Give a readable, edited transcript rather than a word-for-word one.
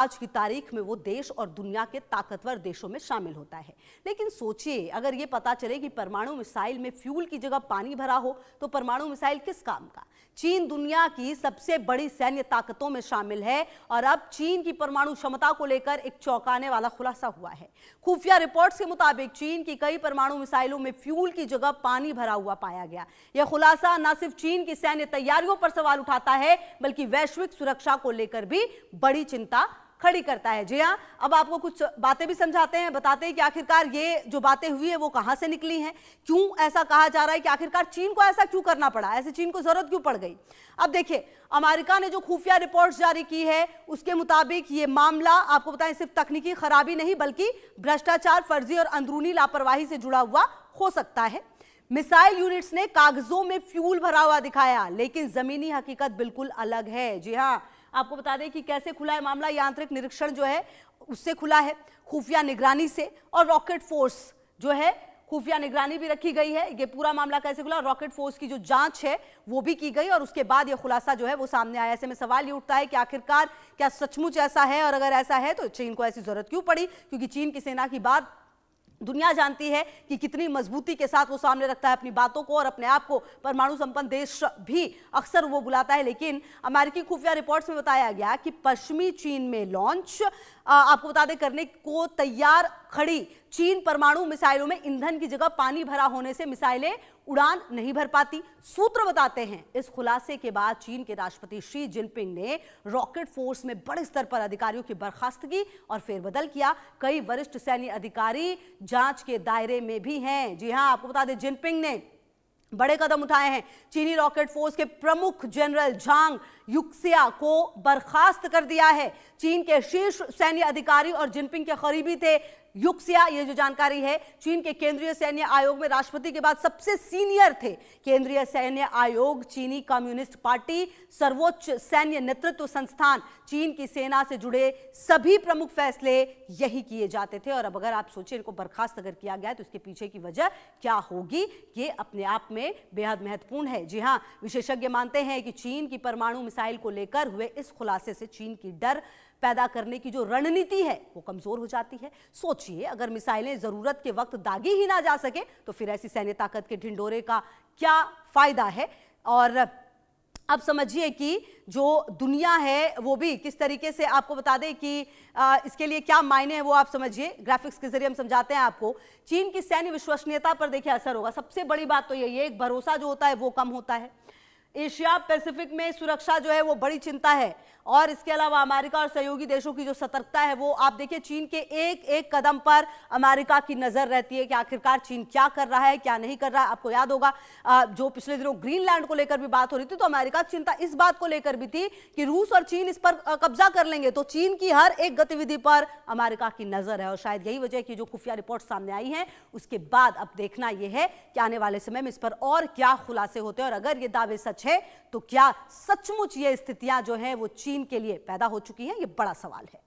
आज की तारीख में वो देश और दुनिया के ताकतवर देशों में शामिल होता है। लेकिन सोचिए, अगर ये पता चले कि परमाणु मिसाइल में फ्यूल की जगह पानी भरा हो तो परमाणु मिसाइल किस काम का। चीन दुनिया की सबसे बड़ी सैन्य ताकतों में शामिल है और अब चीन की परमाणु क्षमता को लेकर एक चौंकाने वाला खुलासा हुआ है। खुफिया रिपोर्ट्स के मुताबिक चीन की कई परमाणु मिसाइलों में फ्यूल की जगह पानी भरा हुआ पाया गया। यह खुलासा न सिर्फ चीन की सैन्य तैयारियों पर सवाल उठाता है बल्कि वैश्विक सुरक्षा को लेकर भी बड़ी चिंता खड़ी करता है। जी हाँ, अब आपको कुछ बातें भी समझाते हैं, बताते हैं कि आखिरकार ये जो बातें हुई है वो कहां से निकली हैं, क्यों ऐसा कहा जा रहा है कि आखिरकार चीन को ऐसा क्यों करना पड़ा, ऐसे चीन को जरूरत क्यों पड़ गई। अब देखिए, अमेरिका ने जो खुफिया रिपोर्ट्स जारी की है उसके मुताबिक ये मामला आपको बताएं सिर्फ तकनीकी खराबी नहीं बल्कि भ्रष्टाचार, फर्जी और अंदरूनी लापरवाही से जुड़ा हुआ हो सकता है। मिसाइल यूनिट्स ने कागजों में फ्यूल भरा हुआ दिखाया लेकिन जमीनी हकीकत बिल्कुल अलग है। जी हाँ, आपको बता दें कि कैसे खुला है मामला। यांत्रिक निरीक्षण जो है उससे खुला है, खुफिया निगरानी से, और रॉकेट फोर्स जो है खुफिया निगरानी भी रखी गई है। ये पूरा मामला कैसे खुला, रॉकेट फोर्स की जो जांच है वो भी की गई और उसके बाद ये खुलासा जो है वो सामने आया। ऐसे में सवाल ये उठता है कि आखिरकार क्या सचमुच ऐसा है, और अगर ऐसा है तो चीन को ऐसी जरूरत क्यों पड़ी, क्योंकि चीन की सेना की बात दुनिया जानती है कि कितनी मजबूती के साथ वो सामने रखता है अपनी बातों को, और अपने आप को परमाणु संपन्न देश भी अक्सर वो बुलाता है। लेकिन अमेरिकी खुफिया रिपोर्ट्स में बताया गया कि पश्चिमी चीन में लॉन्च आपको बता दें करने को तैयार खड़ी चीन परमाणु मिसाइलों में ईंधन की जगह पानी भरा होने से मिसाइलें उड़ान नहीं भर पाती। सूत्र बताते हैं इस खुलासे के बाद चीन के राष्ट्रपति शी जिनपिंग ने रॉकेट फोर्स में बड़े स्तर पर अधिकारियों की बर्खास्तगी और फेरबदल किया। कई वरिष्ठ सैन्य अधिकारी जांच के दायरे में भी हैं। जी हां, आपको बता दें जिनपिंग ने बड़े कदम उठाए हैं। चीनी रॉकेट फोर्स के प्रमुख जनरल झांग युक्सिया को बर्खास्त कर दिया है। चीन के शीर्ष सैन्य अधिकारी और जिनपिंग के करीबी थे युक्सिया, ये जो जानकारी है चीन के केंद्रीय सैन्य आयोग में राष्ट्रपति के बाद सबसे सीनियर थे। केंद्रीय सैन्य आयोग चीनी कम्युनिस्ट पार्टी सर्वोच्च सैन्य नेतृत्व संस्थान, चीन की सेना से जुड़े सभी प्रमुख फैसले यही किए जाते थे। और अब अगर आप सोचें इनको बर्खास्त अगर किया गया तो इसके पीछे की वजह क्या होगी, ये अपने आप में बेहद महत्वपूर्ण है। जी हाँ, विशेषज्ञ मानते हैं कि चीन की परमाणु मिसाइल को लेकर हुए इस खुलासे से चीन की डर पैदा करने की जो रणनीति है वो कमजोर हो जाती है। सोचिए, अगर मिसाइलें जरूरत के वक्त दागी ही ना जा सके तो फिर ऐसी सैन्य ताकत के ढिंडोरे का क्या फायदा है। और अब समझिए कि जो दुनिया है वो भी किस तरीके से, आपको बता दें कि इसके लिए क्या मायने हैं वो आप समझिए। ग्राफिक्स के जरिए हम समझाते हैं आपको। चीन की सैन्य विश्वसनीयता पर देखिए असर होगा। सबसे बड़ी बात तो यही है, एक भरोसा जो होता है वो कम होता है। एशिया पैसिफिक में सुरक्षा जो है वो बड़ी चिंता है, और इसके अलावा अमेरिका और सहयोगी देशों की जो सतर्कता है वो आप देखिए चीन के एक एक कदम पर अमेरिका की नजर रहती है कि आखिरकार चीन क्या कर रहा है क्या नहीं कर रहा है। आपको याद होगा जो पिछले दिनों ग्रीनलैंड को लेकर भी बात हो रही थी तो अमेरिका की चिंता इस बात को लेकर भी थी कि रूस और चीन इस पर कब्जा कर लेंगे, तो चीन की हर एक गतिविधि पर अमेरिका की नजर है। और शायद यही वजह की जो खुफिया रिपोर्ट सामने आई है उसके बाद अब देखना यह है कि आने वाले समय में इस पर और क्या खुलासे होते हैं, और अगर ये दावे सच है तो क्या सचमुच ये स्थितियां जो है वो चीन के लिए पैदा हो चुकी हैं, ये बड़ा सवाल है।